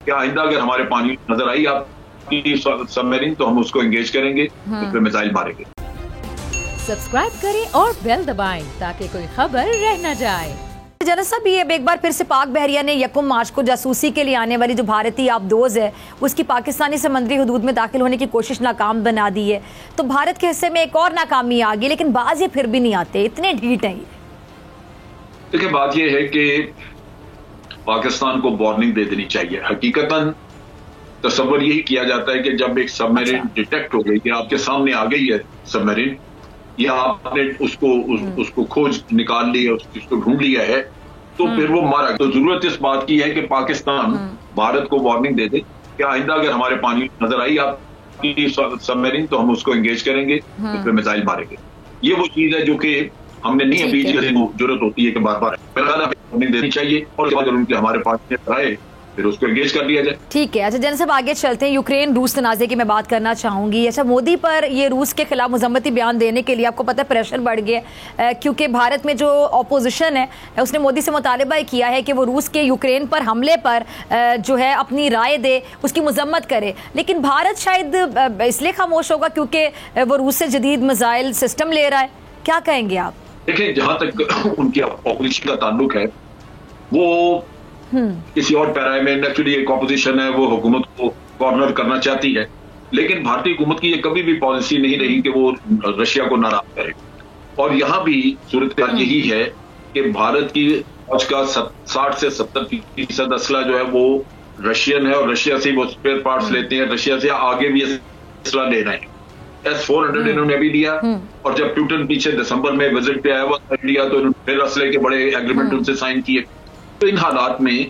कि आइंदा अगर हमारे पानी नजर आई आपकी सबमरीन तो हम उसको एंगेज करेंगे, उस पर मिसाइल मारेंगे। सब्सक्राइब करें और बेल दबाएं ताकि कोई खबर रह न जाए। जनरल साहब, ये एक बार फिर से पाक बहरिया ने 1 मार्च को जासूसी के लिए आने वाली जो भारतीय आबदोज है उसकी पाकिस्तानी समंदरी हदूद में दाखिल होने की कोशिश नाकाम बना दी है। तो भारत के हिस्से में एक और नाकामी आ गई, लेकिन बाज ये फिर भी नहीं आते, इतने ढीठ हैं ये। देखिए, बात यह है कि पाकिस्तान को वार्निंग दे देनी चाहिए। हकीकतन तस्वर यही किया जाता है कि जब एक सबमरीन डिटेक्ट हो गई कि आपके सामने आ गई है सबमरीन, या आपने उसको खोज निकाल ली है, उसको ढूंढ लिया है, तो फिर वो मारा। तो जरूरत इस बात की है कि पाकिस्तान भारत को वार्निंग दे दे कि आइंदा अगर हमारे पानी नजर आई आपकी सबमरीन तो हम उसको एंगेज करेंगे, उस पर मिसाइल मारेंगे। ये वो चीज है जो कि हमने नहीं अभी जरूरत होती है कि बार बार वार्निंग देनी चाहिए और उसके बाद उनके हमारे पास आए फिर उसको एंगेज कर दिया जाए। ठीक है। अच्छा जनरल साहब, आगे चलते हैं। यूक्रेन रूस तनाज़े की मैं बात करना चाहूंगी। अच्छा, मोदी पर ये रूस के खिलाफ मजम्मती बयान देने के लिए आपको पता है प्रेशर बढ़ गया, क्योंकि भारत में जो अपोजिशन है उसने मोदी से मुतालबा किया है कि वो रूस के यूक्रेन पर हमले पर जो है अपनी राय दे, उसकी मजम्मत करे। लेकिन भारत शायद इसलिए खामोश होगा क्योंकि वो रूस से जदीद मिसाइल सिस्टम ले रहा है। क्या कहेंगे आप? देखिए, जहां तक उनकी अपोजिशन का ताल्लुक है, वो किसी और पैराए में एक्चुअली एक ऑपोजिशन है, वो हुकूमत को कॉर्नर करना चाहती है, लेकिन भारतीय हुकूमत की ये कभी भी पॉलिसी नहीं रही कि वो रशिया को नाराज करे। और यहाँ भी सूरत यही है कि भारत की फौज का 60 से 70% असला जो है वो रशियन है और रशिया से वो स्पेयर पार्ट्स लेते हैं, रशिया से आगे भी असला ले रहे हैं। S-400 इन्होंने अभी लिया, और जब प्यूटन पीछे दिसंबर में विजिट पे आया हुआ लिया तो इन्होंने फिर असले के बड़े एग्रीमेंट उनसे साइन किए। तो इन हालात में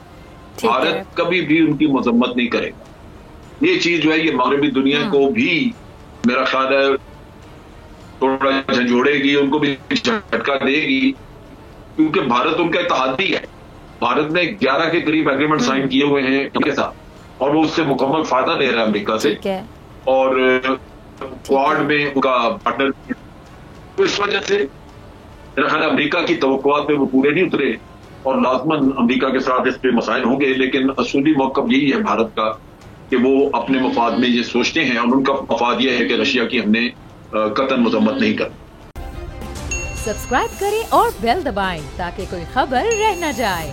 भारत कभी भी उनकी मजम्मत नहीं करेगा। ये चीज जो है ये मगरबी दुनिया को भी मेरा ख्याल है थोड़ा झंझोड़ेगी, उनको भी झटका देगी, क्योंकि भारत उनका इत्तेहादी है। भारत ने 11 के करीब एग्रीमेंट साइन किए हुए हैं उनके साथ, और वो उससे मुकम्मल फायदा ले रहा है अमेरिका से, और क्वाड में उनका पार्टनर। तो इस वजह से मेरा ख्याल अमेरिका की तवक्कुआत पे वो पूरे नहीं उतरे, और लाजमन अमेरिका के साथ इस पे मसाइल होंगे। लेकिन असूली मौक़िफ़ यही है भारत का कि वो अपने मफाद में ये सोचते हैं, और उनका मफाद यह है कि रशिया की हमने कतन मजम्मत नहीं करनी। सब्सक्राइब करें और बेल दबाएं ताकि कोई खबर रह न जाए।